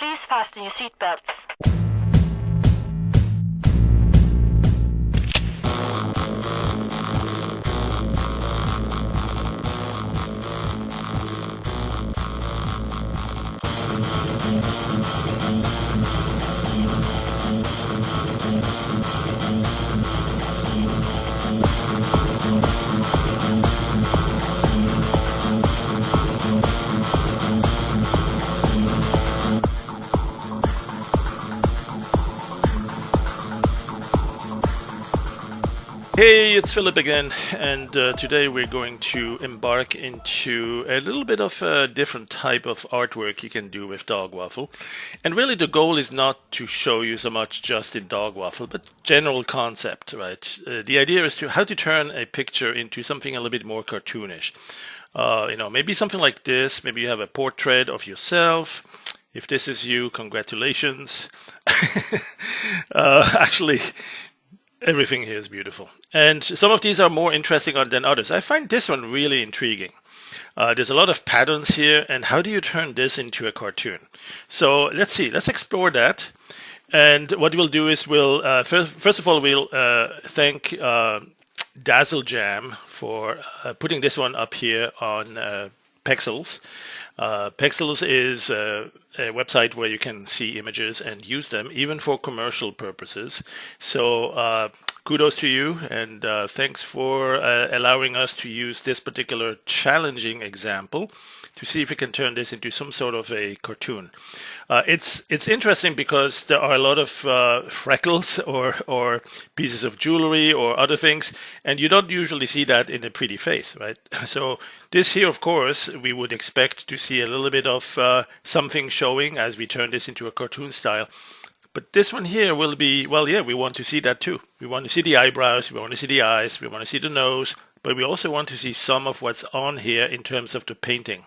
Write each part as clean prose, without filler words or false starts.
Please fasten your seatbelts. Hey, it's Philip again, and today we're going to embark into a little bit of a different type of artwork you can do with Dog Waffle. And really the goal is not to show you so much just in Dog Waffle, but general concept, right? The idea is how to turn a picture into something a little bit more cartoonish. Maybe something like this. Maybe you have a portrait of yourself. If this is you, congratulations. Actually, everything here is beautiful. And some of these are more interesting than others. I find this one really intriguing. There's a lot of patterns here, and how do you turn this into a cartoon? So let's see, let's explore that. And what we'll do is first of all, we'll thank Dazzle Jam for putting this one up here on Pexels. Pexels is a website where you can see images and use them even for commercial purposes. So kudos to you, and thanks for allowing us to use this particular challenging example to see if we can turn this into some sort of a cartoon. It's interesting because there are a lot of freckles or pieces of jewelry or other things, and you don't usually see that in a pretty face, right? So this here, of course, we would expect to see a little bit of something showing as we turn this into a cartoon style. But this one here will be, well, yeah, we want to see that too. We want to see the eyebrows, we want to see the eyes, we want to see the nose, but we also want to see some of what's on here in terms of the painting.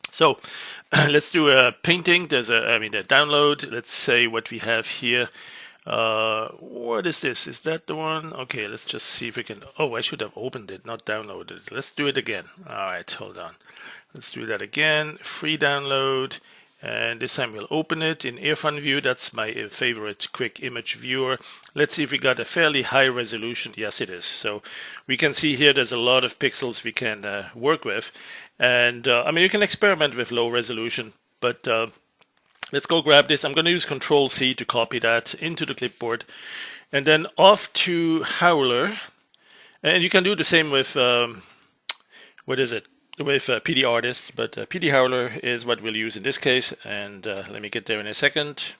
So let's do a painting. There's a download. Let's say what we have here. What is this? Is that the one? Okay, let's just see if we can. Oh, I should have opened it, not downloaded it. Let's do it again. All right, hold on. Let's do that again. Free download. And this time we'll open it in Earphone View. That's my favorite quick image viewer. Let's see if we got a fairly high resolution. Yes, it is. So we can see here there's a lot of pixels we can work with. And you can experiment with low resolution, but let's go grab this. I'm going to use Control-C to copy that into the clipboard. And then off to Howler. And you can do the same with, with PD Artist, but PD Howler is what we'll use in this case. And let me get there in a second.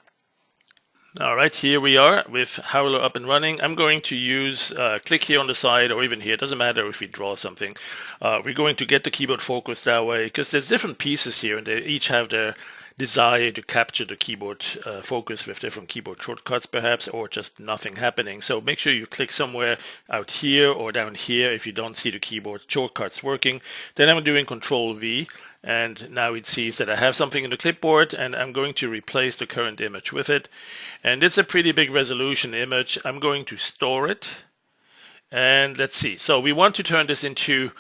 All right, here we are with Howler up and running. I'm going to use click here on the side, or even here. It doesn't matter if we draw something. We're going to get the keyboard focus that way because there's different pieces here, and they each have their desire to capture the keyboard focus with different keyboard shortcuts perhaps, or just nothing happening. So make sure you click somewhere out here or down here if you don't see the keyboard shortcuts working. Then I'm doing Control-V. And now it sees that I have something in the clipboard, and I'm going to replace the current image with it. And it's a pretty big resolution image. I'm going to store it. And let's see. So we want to turn this into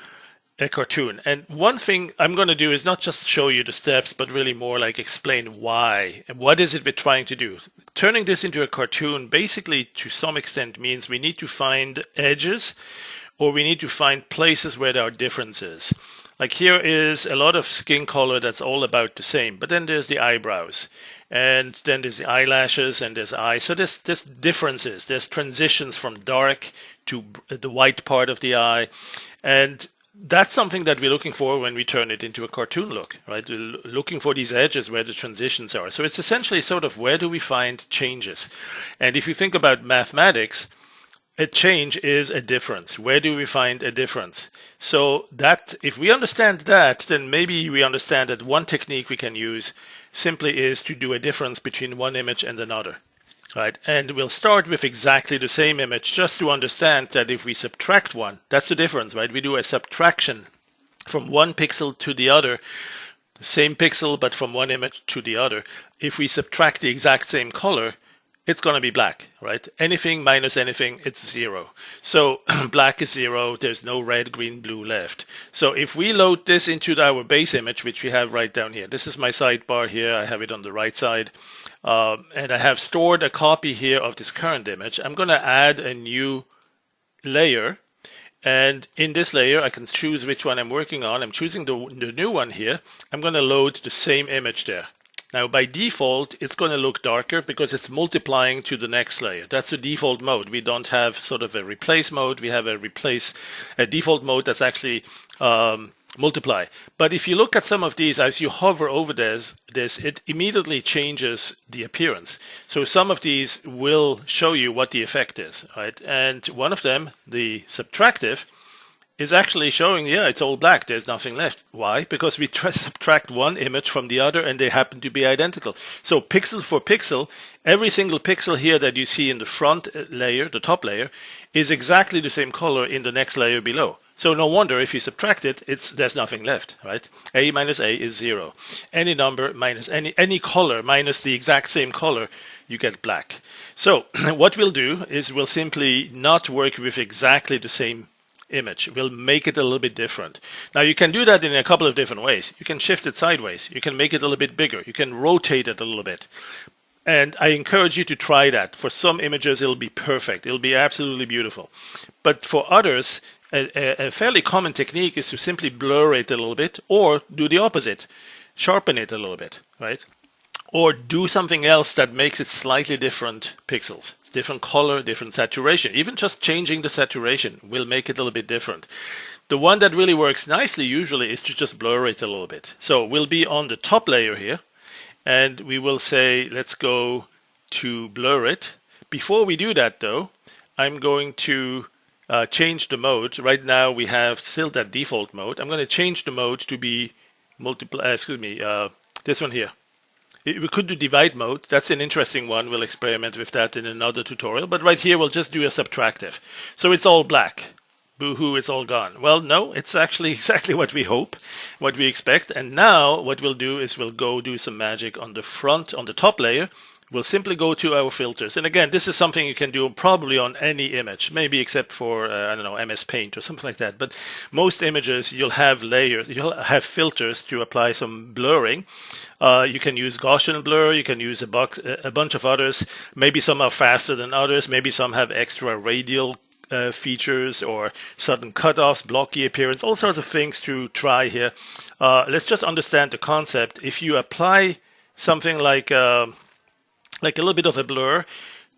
a cartoon. And one thing I'm going to do is not just show you the steps, but really more like explain why. And what is it we're trying to do? Turning this into a cartoon basically to some extent means we need to find edges, or we need to find places where there are differences. Like here is a lot of skin color that's all about the same, but then there's the eyebrows, and then there's the eyelashes, and there's eyes. So there's differences. There's transitions from dark to the white part of the eye, and that's something that we're looking for when we turn it into a cartoon look, right? We're looking for these edges where the transitions are. So it's essentially sort of where do we find changes? And if you think about mathematics, a change is a difference. Where do we find a difference? So that if we understand that, then maybe we understand that one technique we can use simply is to do a difference between one image and another, right? And we'll start with exactly the same image just to understand that if we subtract one, that's the difference, right? We do a subtraction from one pixel to the other, the same pixel, but from one image to the other. If we subtract the exact same color, it's going to be black, right? Anything minus anything, it's 0. So black is 0. There's no red, green, blue left. So if we load this into our base image, which we have right down here, this is my sidebar here. I have it on the right side. And I have stored a copy here of this current image. I'm going to add a new layer. And in this layer, I can choose which one I'm working on. I'm choosing the new one here. I'm going to load the same image there. Now, by default, it's going to look darker because it's multiplying to the next layer. That's the default mode. We don't have sort of a replace mode. We have a default mode that's actually multiply. But if you look at some of these, as you hover over this, it immediately changes the appearance. So some of these will show you what the effect is, right? And one of them, the subtractive, is actually showing, yeah, it's all black. There's nothing left. Why? Because we subtract one image from the other and they happen to be identical. So pixel for pixel, every single pixel here that you see in the front layer, the top layer, is exactly the same color in the next layer below. So no wonder if you subtract it, there's nothing left, right? A minus A is 0. Any number minus any color minus the exact same color, you get black. So what we'll do is we'll simply not work with exactly the same image. We'll make it a little bit different. Now you can do that in a couple of different ways. You can shift it sideways. You can make it a little bit bigger. You can rotate it a little bit. And I encourage you to try that. For some images, it'll be perfect. It'll be absolutely beautiful. But for others, a fairly common technique is to simply blur it a little bit or do the opposite. Sharpen it a little bit, right? Or do something else that makes it slightly different pixels. Different color, different saturation. Even just changing the saturation will make it a little bit different. The one that really works nicely usually is to just blur it a little bit. So we'll be on the top layer here. And we will say, let's go to blur it. Before we do that, though, I'm going to change the mode. Right now, we have still that default mode. I'm going to change the mode to be this one here. We could do divide mode. That's an interesting one. We'll experiment with that in another tutorial. But right here, we'll just do a subtractive. So it's all black. Boo-hoo, it's all gone. Well, no, it's actually exactly what we hope, what we expect. And now what we'll do is we'll go do some magic on the front, on the top layer. We'll simply go to our filters. And again, this is something you can do probably on any image, maybe except for, I don't know, MS Paint or something like that. But most images, you'll have layers, you'll have filters to apply some blurring. You can use Gaussian blur, you can use a bunch of others. Maybe some are faster than others. Maybe some have extra radial features or sudden cutoffs, blocky appearance, all sorts of things to try here. Let's just understand the concept. If you apply something like a little bit of a blur,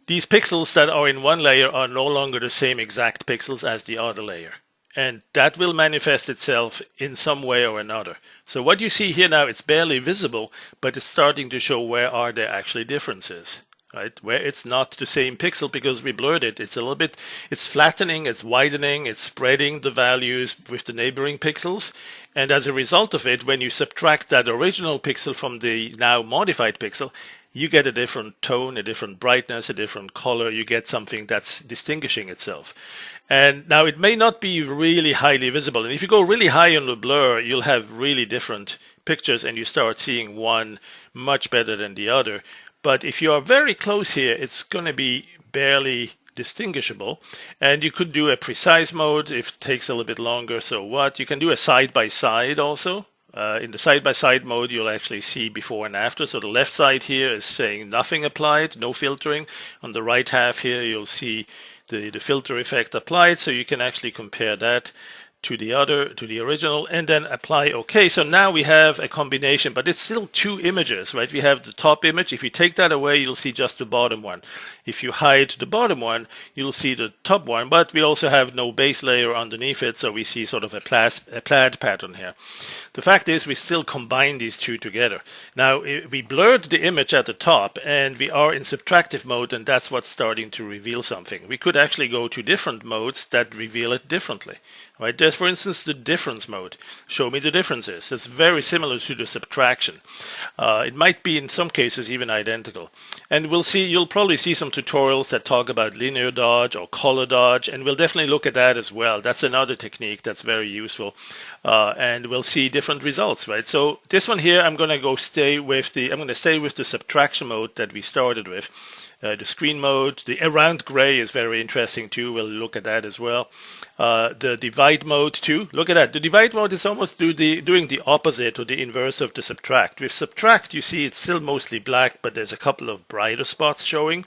these pixels that are in one layer are no longer the same exact pixels as the other layer. And that will manifest itself in some way or another. So what you see here now, it's barely visible, but it's starting to show where are there actually differences. Right, where it's not the same pixel because we blurred it. It's a little bit, it's flattening, it's widening, it's spreading the values with the neighboring pixels. And as a result of it, when you subtract that original pixel from the now modified pixel, you get a different tone, a different brightness, a different color. You get something that's distinguishing itself. And now it may not be really highly visible. And if you go really high on the blur, you'll have really different pictures and you start seeing one much better than the other. But if you are very close here, it's going to be barely distinguishable. And you could do a precise mode if it takes a little bit longer. So what? You can do a side-by-side also. In the side-by-side mode, you'll actually see before and after. So the left side here is saying nothing applied, no filtering. On the right half here, you'll see the filter effect applied. So you can actually compare that to the original, and then apply OK. So now we have a combination, but it's still two images, right? We have the top image. If you take that away, you'll see just the bottom one. If you hide the bottom one, you'll see the top one, but we also have no base layer underneath it, so we see sort of a plaid pattern here. The fact is we still combine these two together. Now, we blurred the image at the top, and we are in subtractive mode, and that's what's starting to reveal something. We could actually go to different modes that reveal it differently. right? There's, for instance, the difference mode. Show me the differences. That's very similar to the subtraction. It might be in some cases even identical. And you'll probably see some tutorials that talk about linear dodge or color dodge, and we'll definitely look at that as well. That's another technique that's very useful. And we'll see different results, right? So this one here, I'm going to stay with the subtraction mode that we started with. The screen mode, the around gray is very interesting too. We'll look at that as well. The divide mode too. Look at that. The divide mode is almost doing the opposite or the inverse of the subtract. With subtract, you see it's still mostly black, but there's a couple of brighter spots showing.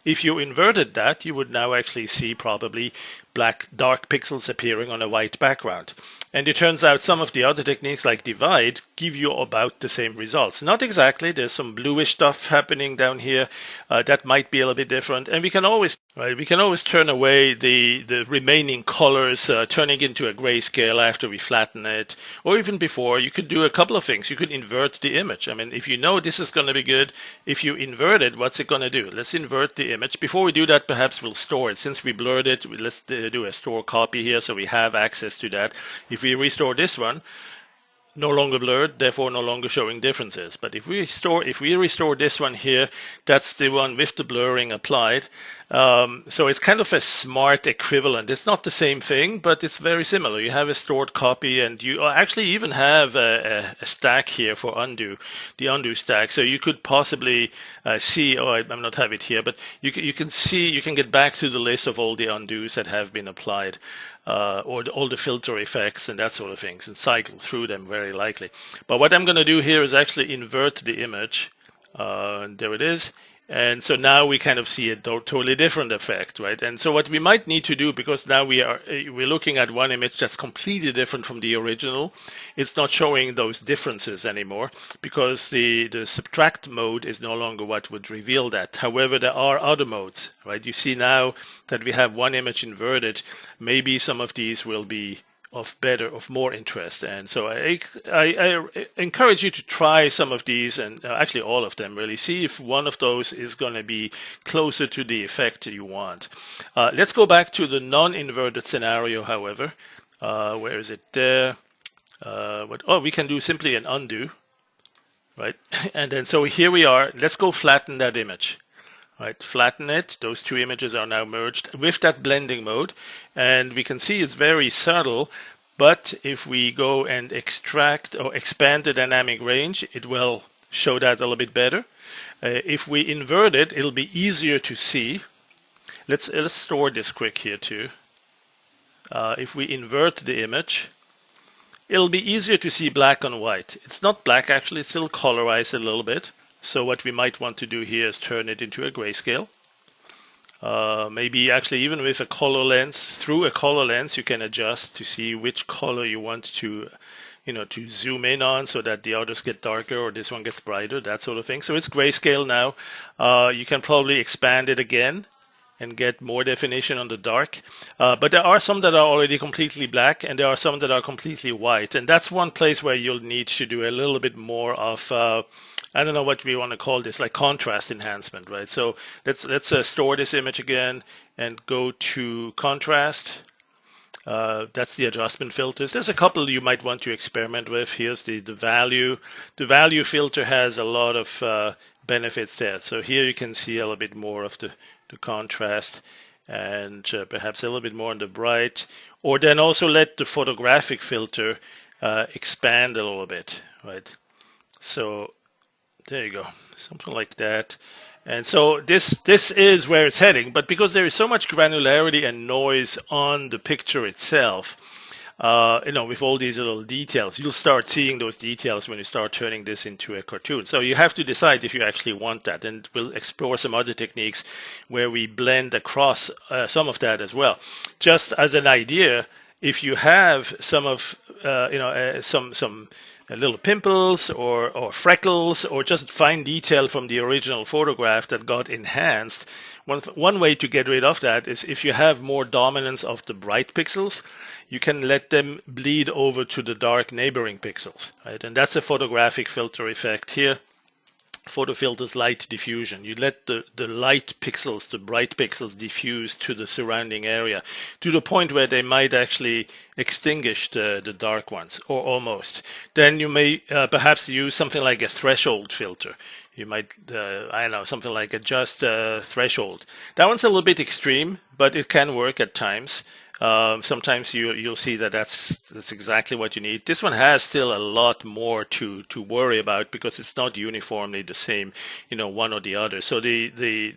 If you inverted that, you would now actually see probably black dark pixels appearing on a white background. And it turns out some of the other techniques like divide give you about the same results. Not exactly. There's some bluish stuff happening down here that might be a little bit different. And we can always turn away the remaining colors, turning into a grayscale after we flatten it, or even before. You could do a couple of things. You could invert the image. I mean, if you know this is going to be good, if you invert it, what's it going to do? Let's invert the image. Before we do that, perhaps we'll store it. Since we blurred it, let's do a store copy here so we have access to that. If we restore this one, no longer blurred, therefore no longer showing differences. But if we restore this one here, that's the one with the blurring applied. So it's kind of a smart equivalent. It's not the same thing, but it's very similar. You have a stored copy, and you actually even have a stack here for undo, the undo stack. So you could possibly see, I'm not have it here, but you can see, you can get back to the list of all the undos that have been applied. Or all the filter effects and that sort of things, and cycle through them very likely. But what I'm going to do here is actually invert the image. There it is. And so now we kind of see a totally different effect, right? And so what we might need to do, because now we're looking at one image that's completely different from the original, it's not showing those differences anymore, because the subtract mode is no longer what would reveal that. However, there are other modes, right? You see now that we have one image inverted. Maybe some of these will be of more interest. And so I encourage you to try some of these, and actually all of them really. See if one of those is going to be closer to the effect you want. Let's go back to the non-inverted scenario, however. Where is it there? We can do simply an undo, right? And then so here we are. Let's go flatten that image. Right, flatten it. Those two images are now merged with that blending mode, and we can see it's very subtle. But if we go and extract or expand the dynamic range, it will show that a little bit better. If we invert it, it'll be easier to see. Let's store this quick here too. If we invert the image, it'll be easier to see black on white. It's not black actually; it's still colorized a little bit. So what we might want to do here is turn it into a grayscale. Maybe actually even with a color lens, through a color lens, you can adjust to see which color you want to zoom in on, so that the others get darker or this one gets brighter, that sort of thing. So it's grayscale now. You can probably expand it again and get more definition on the dark. But there are some that are already completely black, and there are some that are completely white. And that's one place where you'll need to do a little bit more of I don't know what we want to call this, like contrast enhancement, right? So let's store this image again and go to contrast. That's the adjustment filters. There's a couple you might want to experiment with. Here's the value. The value filter has a lot of benefits there. So here you can see a little bit more of the contrast, and perhaps a little bit more on the bright. Or then also let the photographic filter expand a little bit, right? So there you go, something like that. And so this is where it's heading, but because there is so much granularity and noise on the picture itself, with all these little details, you'll start seeing those details when you start turning this into a cartoon. So you have to decide if you actually want that, and we'll explore some other techniques where we blend across some of that as well. Just as an idea, if you have some of some little pimples or freckles or just fine detail from the original photograph that got enhanced, one way to get rid of that is if you have more dominance of the bright pixels, you can let them bleed over to the dark neighboring pixels, right? And that's a photographic filter effect here. photo filters light diffusion. You let the light pixels, the bright pixels, diffuse to the surrounding area to the point where they might actually extinguish the dark ones, or almost. Then you may perhaps use something like a threshold filter. You might, I don't know, something like adjust threshold. That one's a little bit extreme, but it can work at times. Sometimes you'll see that that's exactly what you need. This one has still a lot more to worry about because it's not uniformly the same, one or the other. So the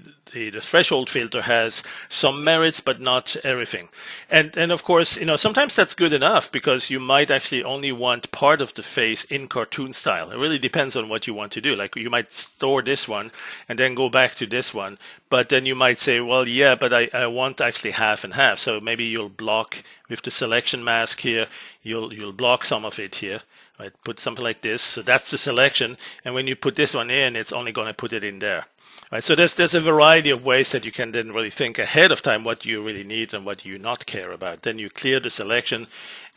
threshold filter has some merits, but not everything. And of course, sometimes that's good enough because you might actually only want part of the face in cartoon style. It really depends on what you want to do. Like you might store this one and then go back to this one. But then you might say, well, yeah, but I want actually half and half. So maybe you'll block with the selection mask here. You'll block some of it here. Right? Put something like this. So that's the selection. And when you put this one in, it's only going to put it in there. Right? So there's a variety of ways that you can then really think ahead of time what you really need and what you not care about. Then you clear the selection,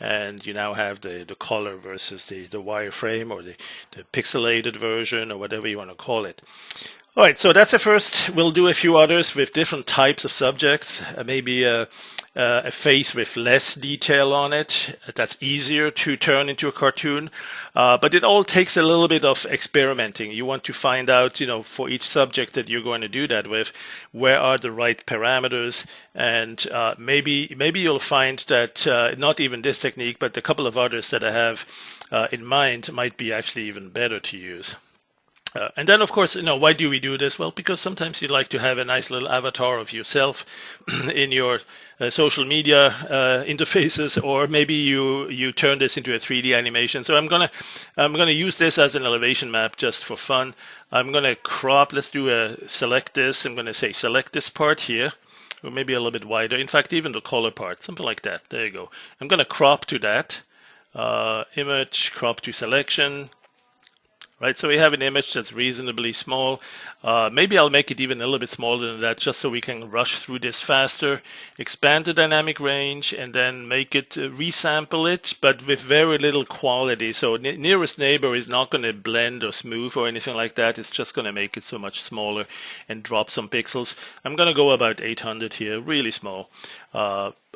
and you now have the color versus the wireframe or the pixelated version or whatever you want to call it. All right, so that's the first. We'll do a few others with different types of subjects, maybe a face with less detail on it. That's easier to turn into a cartoon, but it all takes a little bit of experimenting. You want to find out, for each subject that you're going to do that with, where are the right parameters, and maybe you'll find that not even this technique, but a couple of others that I have in mind might be actually even better to use. And then, of course, why do we do this? Well, because sometimes you like to have a nice little avatar of yourself in your social media interfaces, or maybe you turn this into a 3D animation. So I'm gonna use this as an elevation map just for fun. I'm gonna crop. Let's do select this. I'm gonna say select this part here, or maybe a little bit wider. In fact, even the color part, something like that. There you go. I'm gonna crop to that. Image, crop to selection. Right, so we have an image that's reasonably small. Maybe I'll make it even a little bit smaller than that just so we can rush through this faster. Expand the dynamic range and then make it resample it, but with very little quality. So nearest neighbor is not going to blend or smooth or anything like that. It's just going to make it so much smaller and drop some pixels. I'm going to go about 800 here, really small.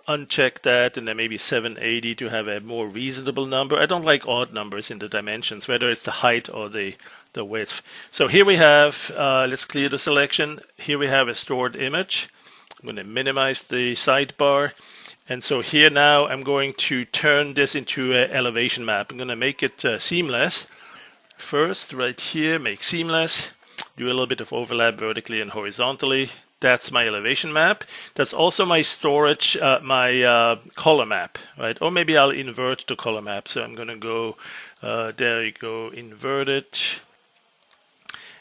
Uncheck that, and then maybe 780 to have a more reasonable number. I don't like odd numbers in the dimensions, whether it's the height or the width. So here we have, let's clear the selection. Here we have a stored image. I'm going to minimize the sidebar. And so here now I'm going to turn this into an elevation map. I'm going to make it seamless. First, right here, make seamless. Do a little bit of overlap vertically and horizontally. That's my elevation map. That's also my storage, my color map, right? Or maybe I'll invert the color map. So I'm going to go, there you go, invert it.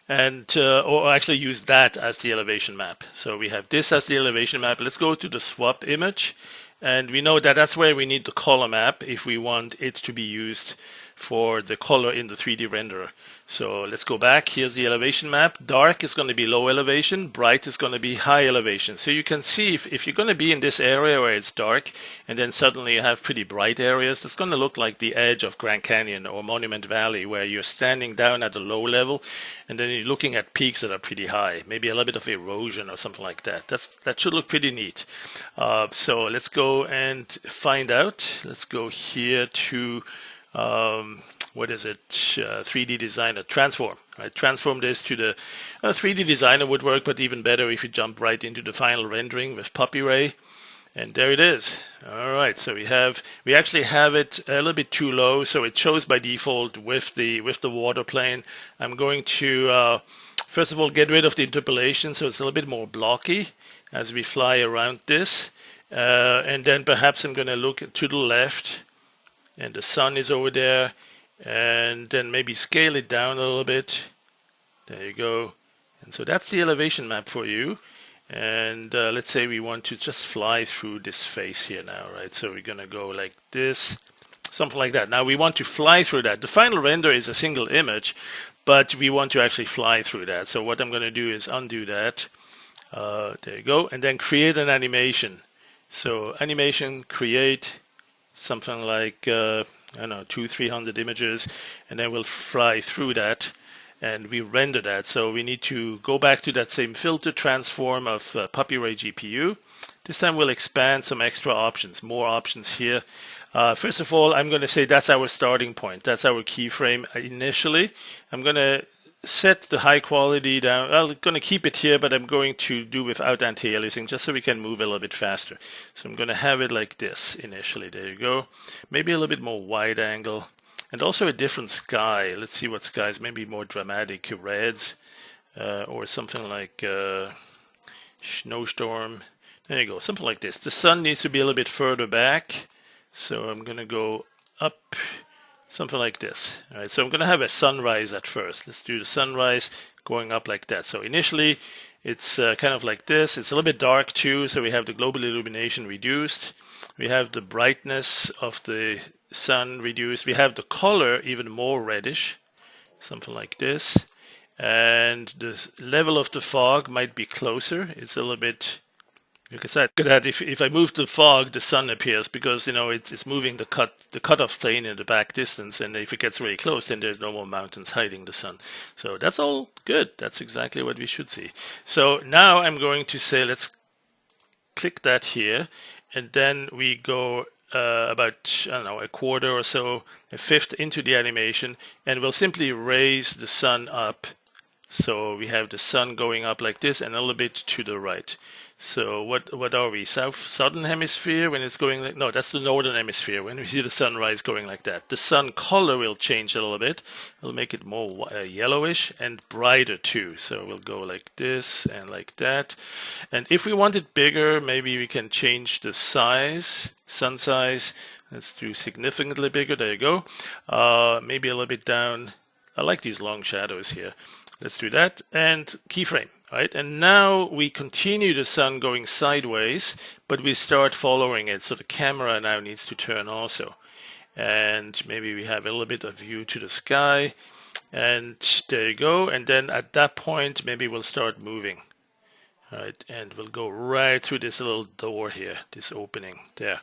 And, or actually use that as the elevation map. So we have this as the elevation map. Let's go to the swap image. And we know that that's where we need the color map if we want it to be used for the color in the 3D renderer. So let's go back. Here's the elevation map. Dark is going to be low elevation. Bright is going to be high elevation. So you can see if you're going to be in this area where it's dark and then suddenly you have pretty bright areas, that's going to look like the edge of Grand Canyon or Monument Valley, where you're standing down at a low level and then you're looking at peaks that are pretty high, maybe a little bit of erosion or something like that. That should look pretty neat. So let's go and find out. Let's go here to what is it? 3D Designer, transform. Right, transform this to the 3D Designer would work, but even better if you jump right into the final rendering with Puppy Ray. And there it is. All right, so we actually have it a little bit too low, so it shows by default with the water plane. I'm going to first of all get rid of the interpolation, so it's a little bit more blocky as we fly around this, and then perhaps I'm going to look to the left, and the sun is over there, and then maybe scale it down a little bit. There you go. And so that's the elevation map for you. And let's say we want to just fly through this face here now, right? So we're going to go like this, something like that. Now we want to fly through that. The final render is a single image, but we want to actually fly through that. So what I'm going to do is undo that. There you go. And then create an animation. So animation, create something like, I don't know, 200-300 images, and then we'll fly through that. and we render that. So we need to go back to that same filter transform of PuppyRay GPU. This time we'll expand some extra options, more options here. First of all, I'm going to say that's our starting point. That's our keyframe initially. I'm going to set the high quality down. I'm going to keep it here, but I'm going to do without anti-aliasing just so we can move a little bit faster. So I'm going to have it like this initially. There you go. Maybe a little bit more wide angle. And also a different sky. Let's see what skies, maybe more dramatic reds or something like snowstorm. There you go, something like this. The sun needs to be a little bit further back. So I'm going to go up, something like this. All right, so I'm going to have a sunrise at first. Let's do the sunrise going up like that. So initially it's kind of like this. It's a little bit dark too, so we have the global illumination reduced. We have the brightness of the sun reduced. We have the color even more reddish, something like this. And the level of the fog might be closer. It's a little bit, like I said, if I move the fog, the sun appears because it's moving the cutoff plane in the back distance, and if it gets really close, then there's no more mountains hiding the sun. So that's all good. That's exactly what we should see. So now I'm going to say let's click that here, and then we go about, I don't know, a quarter or so, a fifth into the animation, and we'll simply raise the sun up. So we have the sun going up like this and a little bit to the right. So what are we? Southern hemisphere when it's going like, no, that's the northern hemisphere when we see the sunrise going like that. The sun color will change a little bit. It'll make it more yellowish and brighter too. So we'll go like this and like that. And if we want it bigger, maybe we can change the size, sun size. Let's do significantly bigger. There you go. Maybe a little bit down. I like these long shadows here. Let's do that and keyframe, right? And now we continue the sun going sideways, but we start following it. So the camera now needs to turn also. And maybe we have a little bit of view to the sky. And there you go. And then at that point, maybe we'll start moving. All right, and we'll go right through this little door here, this opening there.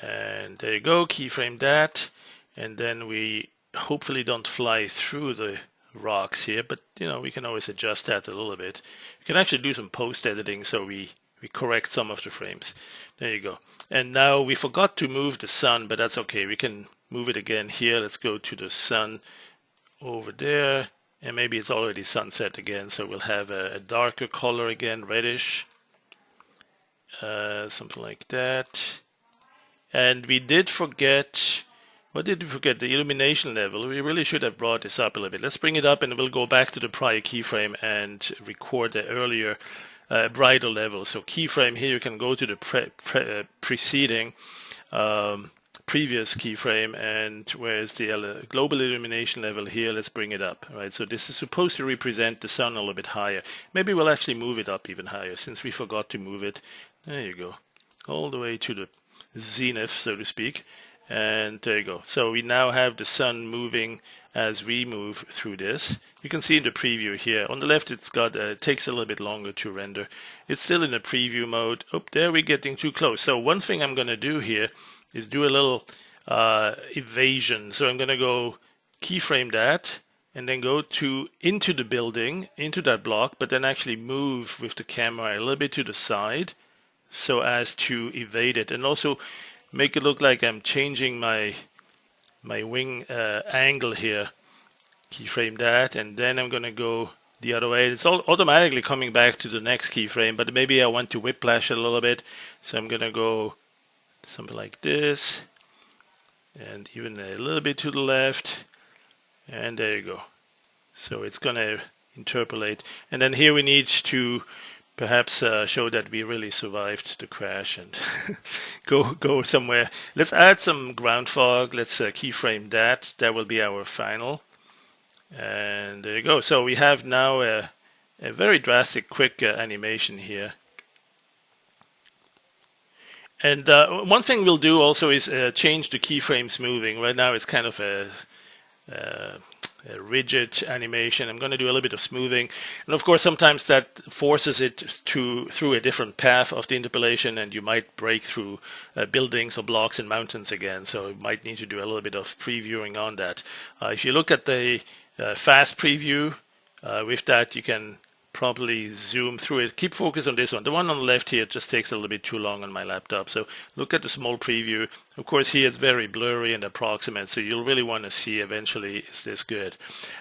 And there you go, keyframe that. And then we hopefully don't fly through the rocks here, but we can always adjust that a little bit. We can actually do some post editing so we correct some of the frames. There you go. And now we forgot to move the sun, but that's okay. We can move it again here. Let's go to the sun over there, and maybe it's already sunset again, so we'll have a darker color again, reddish, something like that. And we did forget, what did we forget? The illumination level. We really should have brought this up a little bit. Let's bring it up and we'll go back to the prior keyframe and record the earlier brighter level. So keyframe here, you can go to the preceding previous keyframe, and where's the global illumination level here? Let's bring it up. All right, so this is supposed to represent the sun a little bit higher. Maybe we'll actually move it up even higher since we forgot to move it. There you go. All the way to the zenith, so to speak. And there you go. So we now have the sun moving as we move through this. You can see in the preview here. On the left, it takes a little bit longer to render. It's still in the preview mode. Oh, there we're getting too close. So one thing I'm going to do here is do a little evasion. So I'm going to go keyframe that and then go into the building, into that block, but then actually move with the camera a little bit to the side so as to evade it. And also make it look like I'm changing my wing angle here. Keyframe that, and then I'm going to go the other way. It's all automatically coming back to the next keyframe, but maybe I want to whiplash it a little bit. So I'm going to go something like this, and even a little bit to the left, and there you go. So it's going to interpolate. And then here we need to perhaps show that we really survived the crash and go somewhere. Let's add some ground fog. Let's keyframe that. That will be our final. And there you go. So we have now a very drastic, quick animation here. And one thing we'll do also is change the keyframes moving. Right now it's kind of a rigid animation. I'm going to do a little bit of smoothing, and of course sometimes that forces it through a different path of the interpolation, and you might break through buildings or blocks and mountains again, so you might need to do a little bit of previewing on that. If you look at the fast preview. With that, you can probably zoom through it. Keep focus on this one. The one on the left here just takes a little bit too long on my laptop. So look at the small preview. Of course, here it's very blurry and approximate. So you'll really want to see eventually, is this good?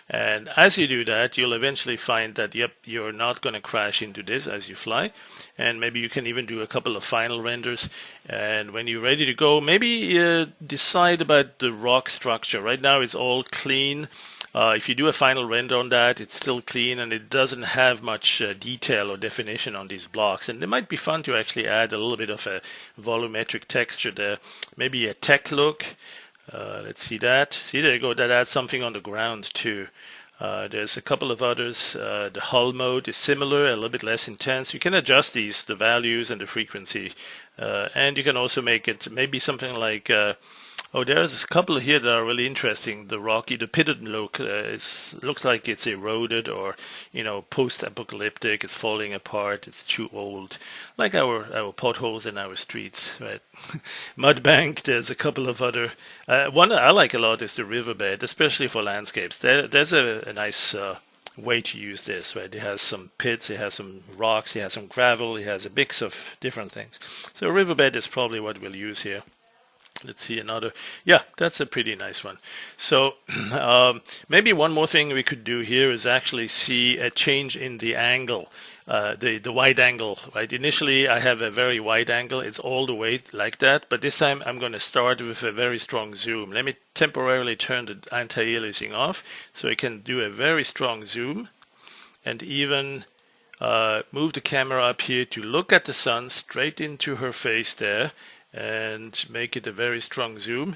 And as you do that, you'll eventually find that, yep, you're not going to crash into this as you fly. And maybe you can even do a couple of final renders. And when you're ready to go, maybe decide about the rock structure. Right now, it's all clean. If you do a final render on that, it's still clean and it doesn't have much detail or definition on these blocks. And it might be fun to actually add a little bit of a volumetric texture there. Maybe a tech look. Let's see that. See, there you go. That adds something on the ground too. There's a couple of others. The hull mode is similar, a little bit less intense. You can adjust these, the values and the frequency. And you can also make it maybe something like... oh, there's a couple here that are really interesting. The rocky, the pitted look looks like it's eroded or, you know, post-apocalyptic. It's falling apart. It's too old, like our potholes in our streets, right? Mudbank. There's a couple of other. One I like a lot is the riverbed, especially for landscapes. There's a nice way to use this, right? It has some pits, it has some rocks, it has some gravel, it has a mix of different things. So a riverbed is probably what we'll use here. Let's see another. Yeah, that's a pretty nice one. So maybe one more thing we could do here is actually see a change in the angle, the wide angle, right? Initially, I have a very wide angle. It's all the way like that. But this time, I'm going to start with a very strong zoom. Let me temporarily turn the anti-aliasing off so I can do a very strong zoom and even move the camera up here to look at the sun straight into her face there, and make it a very strong zoom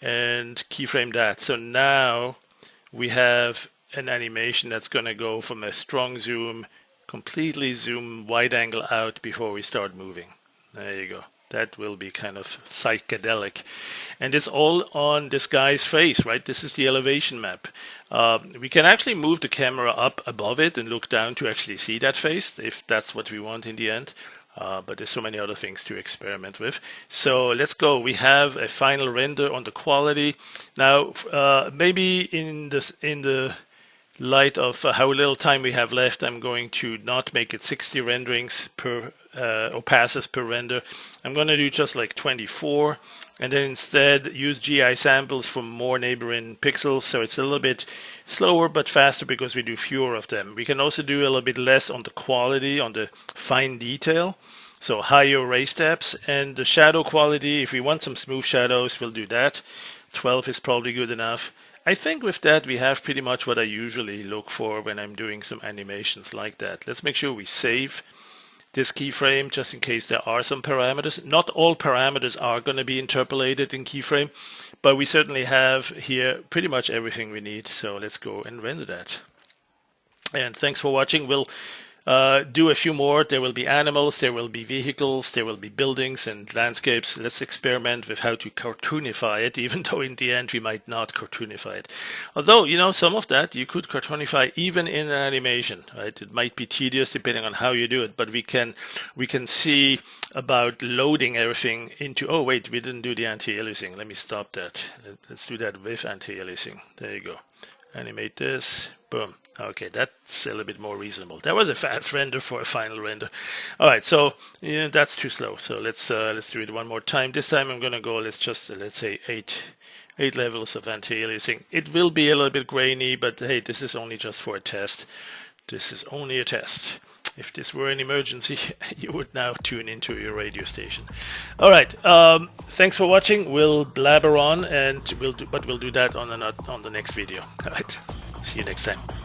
and keyframe that. So now we have an animation that's going to go from a strong zoom, completely zoom wide angle out before we start moving. There you go. That will be kind of psychedelic. And it's all on this guy's face, right? This is the elevation map. We can actually move the camera up above it and look down to actually see that face, if that's what we want in the end. But there's so many other things to experiment with. So let's go. We have a final render on the quality. Now, maybe in the light of how little time we have left, I'm going to not make it 60 renderings per or passes per render. I'm going to do just like 24, and then instead use GI samples for more neighboring pixels, so it's a little bit slower but faster because we do fewer of them. We can also do a little bit less on the quality, on the fine detail, so higher ray steps, and the shadow quality, if we want some smooth shadows, we'll do that. 12 is probably good enough. I think with that we have pretty much what I usually look for when I'm doing some animations like that. Let's make sure we save this keyframe just in case there are some parameters. Not all parameters are going to be interpolated in keyframe, but we certainly have here pretty much everything we need. So let's go and render that. And thanks for watching. We'll do a few more. There will be animals, there will be vehicles, there will be buildings and landscapes. Let's experiment with how to cartoonify it, even though in the end we might not cartoonify it. Although, you know, some of that you could cartoonify even in an animation, right? It might be tedious depending on how you do it, but we can see about loading everything into, oh wait, we didn't do the anti-aliasing. Let me stop that. Let's do that with anti-aliasing. There you go. Animate this. Boom. Okay, that's a little bit more reasonable. That was a fast render for a final render. All right, so yeah, that's too slow. So let's do it one more time. This time I'm gonna go. Let's say eight levels of anti-aliasing. It will be a little bit grainy, but hey, this is only just for a test. This is only a test. If this were an emergency, you would now tune into your radio station. All right. Thanks for watching. We'll blabber on, and we'll do that on the next video. All right. See you next time.